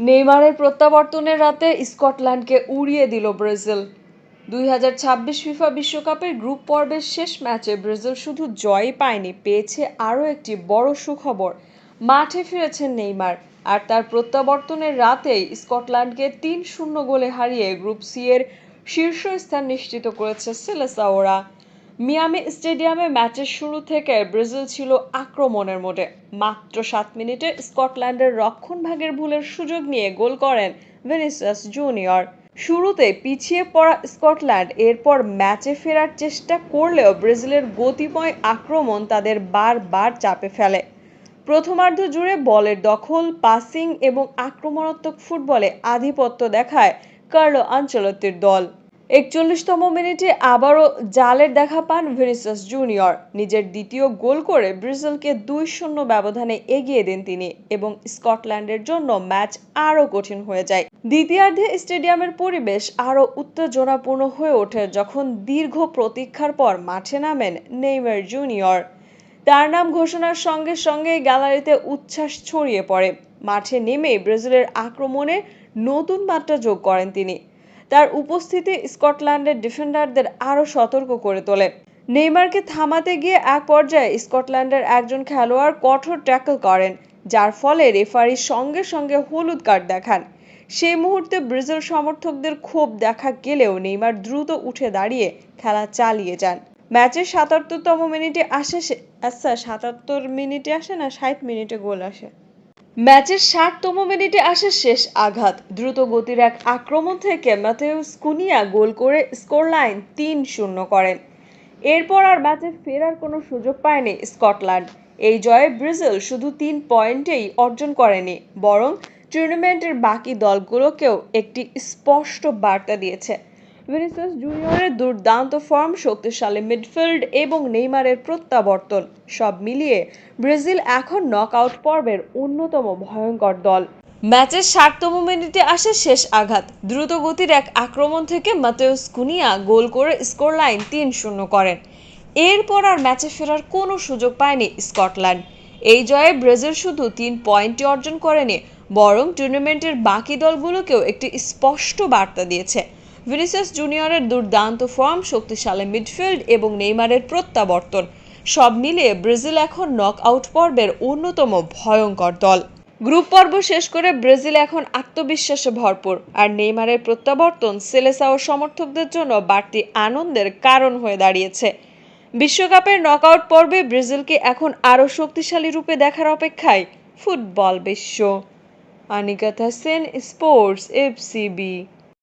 নেইমারের প্রত্যাবর্তনের রাতে স্কটল্যান্ডকে উড়িয়ে দিল ব্রাজিল। 2026 ফিফা বিশ্বকাপের গ্রুপ পর্বের শেষ ম্যাচে ব্রাজিল শুধু জয়ই পায়নি, পেয়েছে আরও একটি বড় সুখবর। মাঠে ফিরেছেন নেইমার, আর তার প্রত্যাবর্তনের রাতেই স্কটল্যান্ডকে 3-0 গোলে হারিয়ে গ্রুপ সি এর শীর্ষস্থান নিশ্চিত করেছে সেলেসাওরা। মিয়ামি স্টেডিয়ামে ম্যাচের শুরু থেকে ব্রাজিল ছিল আক্রমণের মোডে। মাত্র 7 মিনিটে স্কটল্যান্ডের রক্ষণভাগের ভুলের সুযোগ নিয়ে গোল করেন ভিনিসিয়াস জুনিয়র। শুরুতে পিছিয়ে পড়া স্কটল্যান্ড এরপর ম্যাচে ফেরার চেষ্টা করলেও ব্রাজিলের গতিময় আক্রমণ তাদের বারবার চাপে ফেলে। প্রথমার্ধ জুড়ে বলের দখল, পাসিং এবং আক্রমণাত্মক ফুটবলে আধিপত্য দেখায় কার্লো আনচেলত্তির দল। 41তম মিনিটে আবারও জালের দেখা পান ভিনিসিয়াস জুনিয়র। নিজের দ্বিতীয় গোল করে ব্রাজিলকে 2-0 ব্যবধানে এগিয়ে দেন তিনি এবং স্কটল্যান্ডের জন্য ম্যাচ আরও কঠিন হয়ে যায়। দ্বিতীয়ার্ধে স্টেডিয়ামের পরিবেশ আরও উত্তেজনাপূর্ণ হয়ে ওঠে যখন দীর্ঘ প্রতীক্ষার পর মাঠে নামেন নেইমার জুনিয়র। তার নাম ঘোষণার সঙ্গে সঙ্গেই গ্যালারিতে উচ্ছ্বাস ছড়িয়ে পড়ে। মাঠে নেমেই ব্রাজিলের আক্রমণে নতুন মাত্রা যোগ করেন তিনি। তার উপস্থিতি স্কটল্যান্ডের ডিফেন্ডারদের আরও সতর্ক করে তোলে। নেইমারকে থামাতে গিয়ে এক পর্যায়ে স্কটল্যান্ডের একজন খেলোয়াড় কঠোর ট্যাকল করেন, যার ফলে রেফারি সঙ্গে সঙ্গে হলুদ কার্ড দেখান। সেই মুহূর্তে ব্রাজিল সমর্থকদের ক্ষোভ দেখা গেলেও নেইমার দ্রুত উঠে দাঁড়িয়ে খেলা চালিয়ে যান। ম্যাচের 77তম মিনিটে আসে 77 মিনিটে আসে না 60 মিনিটে গোল আসে। ম্যাচের 60তম মিনিটে আসে শেষ আঘাত। দ্রুত গতির এক আক্রমণ থেকে ম্যাথেউস কুনিয়া গোল করে স্কোরলাইন 3-0 করেন। এরপর আর ম্যাচে ফেরার কোনো সুযোগ পায়নি স্কটল্যান্ড। এই জয়ে ব্রাজিল শুধু 3 পয়েন্টেই অর্জন করেনি, বরং টুর্নামেন্টের বাকি দলগুলোকেও একটি স্পষ্ট বার্তা দিয়েছে। ভিনিসিয়াস জুনিয়রের দুর্দান্ত ফর্ম, শক্তিশালী মিডফিল্ড এবং নেইমারের প্রত্যাবর্তন সব মিলিয়ে ব্রাজিল এখন নকআউট পর্বের অন্যতম ভয়ঙ্কর দল। ম্যাচের 60তম মিনিটে আসে শেষ আঘাত। দ্রুত গতির এক আক্রমণ থেকে ম্যাথেউস কুনিয়া গোল করে স্কোরলাইন 3-0 করেন। এরপর আর ম্যাচে ফেরার কোনো সুযোগ পায়নি স্কটল্যান্ড। এই জয়ে ব্রাজিল শুধু 3 পয়েন্টই অর্জন করেনি, বরং টুর্নামেন্টের বাকি দলগুলোকেও একটি স্পষ্ট বার্তা দিয়েছে। ভিনিসিয়াস জুনিয়রের দুর্দান্ত ফর্ম, শক্তিশালী মিডফিল্ড এবং নেইমারের প্রত্যাবর্তন সব মিলিয়ে ব্রাজিল এখন নকআউট পর্বের অন্যতম ভয়ঙ্কর দল। গ্রুপ পর্ব শেষ করে ব্রাজিল এখন আত্মবিশ্বাসে ভরপুর, আর নেইমারের প্রত্যাবর্তন সেলেসাও সমর্থকদের জন্য বাড়তি আনন্দের কারণ হয়ে দাঁড়িয়েছে। বিশ্বকাপের নকআউট পর্বে ব্রাজিলকে এখন আরও শক্তিশালী রূপে দেখার অপেক্ষায় ফুটবল বিশ্ব। Anika Hossain, sports FCB।